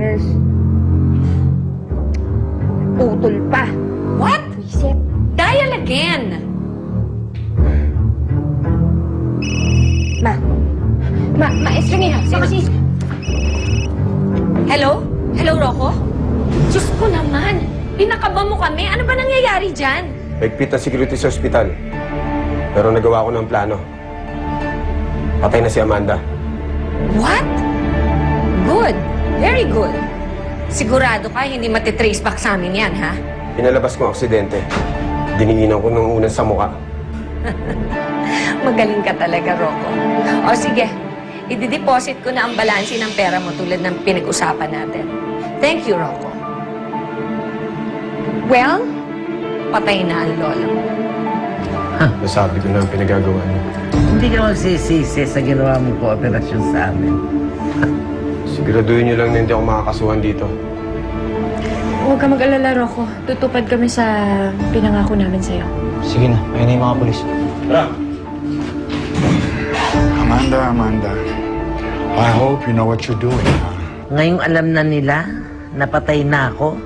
nurse. Putol pa. What? Isip. Dial again. Maestro niya. Si... Hello? Hello, Rocco? Diyos ko naman. Pinakaba mo kami. Ano ba nangyayari dyan? Higpit na security sa ospital. Pero nagawa ko ng plano. Patay na si Amanda. What? Good. Very good. Sigurado ka hindi matitrace back sa amin yan, ha? Pinalabas ko ang aksidente. Dininginan ko ng unan sa mukha. Magaling ka talaga, Rocco. O sige, i-deposit ko na ang balansi ng pera mo tulad ng pinag-usapan natin. Thank you, Rocco. Well, patay na ang lola mo. Nasabi ko na ang pinagagawa niyo. Hindi ka magsisisi sa ginawa mong kooperasyon sa amin. Siguraduhin niyo lang na hindi ako makakasuhan dito. Huwag ka mag-alala, Rocco. Tutupad kami sa pinangako namin sa'yo. Sige na, ayun na yung mga polis. Tara! Amanda, I hope you know what you're doing, huh? Ngayong alam na nila, napatay na ako.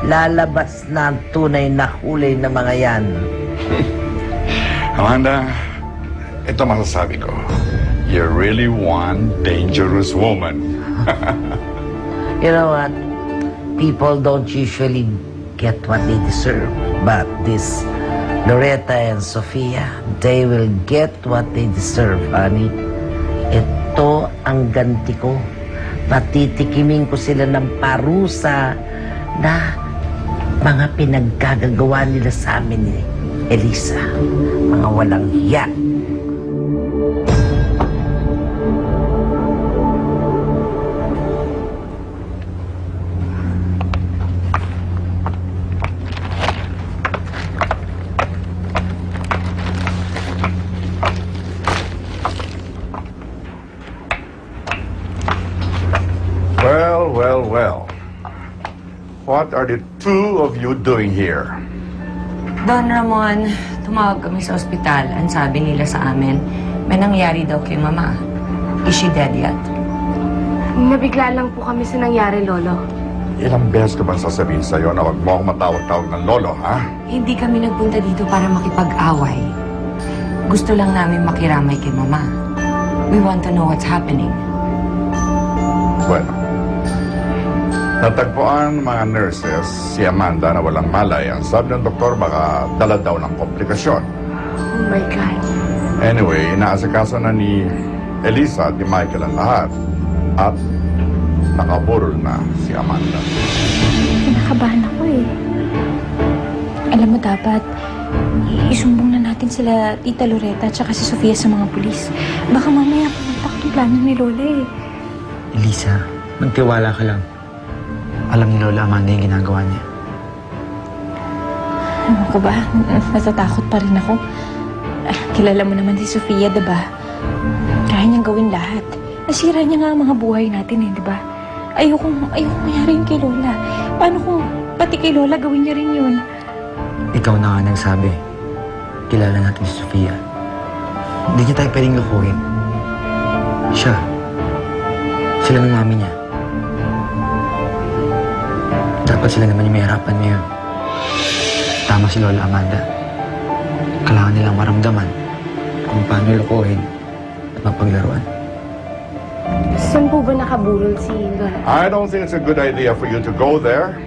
Lalabas na ang tunay na kulay na mga yan. Amanda, ito masasabi ko. You're really one dangerous woman. You know what? People don't usually get what they deserve. But this Loretta and Sofia, they will get what they deserve, honey. Ito ang ganti ko. Patitikimin ko sila ng parusa na mga pinaggagawa nila sa amin ni Elisa. Mga walang hiya. Well. What are the two of you doing here? Don Ramon, tumawag kami sa ospital. Ang sabi nila sa amin, may nangyari daw kay Mama. Is she dead yet? Nabigla lang po kami sa nangyari, Lolo. Ilang beses ko bang sasabihin sa'yo na huwag mo akong matawag-tawag ng lolo, ha? Hindi kami nagpunta dito para makipag-away. Gusto lang namin makiramay kay Mama. We want to know what's happening. Bueno. Natagpuan ng mga nurses si Amanda na walang malay. Ang sabi ng doktor, baka dala daw ng komplikasyon. Oh my God. Anyway, inaasikaso na ni Elisa at ni Michael ang lahat. At nakaburol na si Amanda. Kinakabahan ako eh. Alam mo, dapat isumbong na natin sila Tita Loretta at saka si Sofia sa mga pulis. Baka mamaya pumunta ang plano ni Lola eh. Elisa, magtiwala ka lang. Alam ni Lola Amanda yung ginagawa niya. Ano ko ba? Natatakot pa rin ako. Kilala mo naman si Sofia, diba? Kaya niyang gawin lahat. Nasira niya nga ang mga buhay natin eh, diba? Ayokong mayari yun kay Lola. Paano kung pati kay Lola gawin niya rin yun? Ikaw na nga nagsabi. Kilala natin si Sofia. Hindi niya tayo pwedeng lukuhin. Siya. Sila ng mami niya. Dapat sila naman yung may harapan ngayon. Tama si Lola Amanda. Kailangan nilang maramdaman kung paano lukuhin at mapaglaruan. Saan po ba nakaburol si Lola? I don't think it's a good idea for you to go there.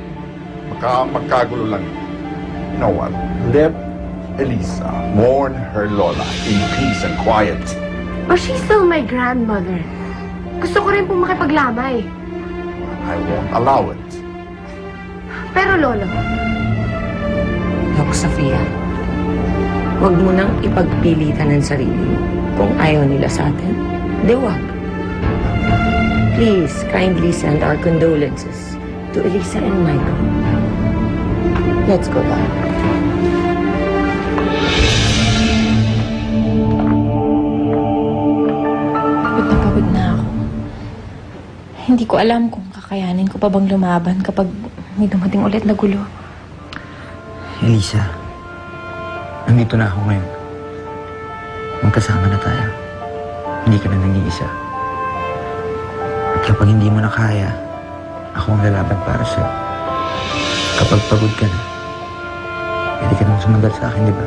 Magkagulo lang. You know what? Let Elisa mourn her Lola in peace and quiet. But she's still my grandmother. Gusto ko rin po makipaglamay. I won't allow it. Pero Lolo, Look, Sofia, huwag mo nang ipagpilitan ng sarili mo. Kung ayaw nila sa atin, di wag. Please, kindly send our condolences to Elisa and Michael. Let's go back. Pagod na ako. Hindi ko alam kung kakayanin ko pa bang lumaban kapag may dumating ulit na gulo. Elisa, nandito na ako ngayon. Magkasama na tayo. Hindi ka na nag-iisa. kapag hindi mo na kaya, ako ang lalaban para sa'yo. Kapag pagod ka na, pwede ka nang sumandal sa akin, di ba?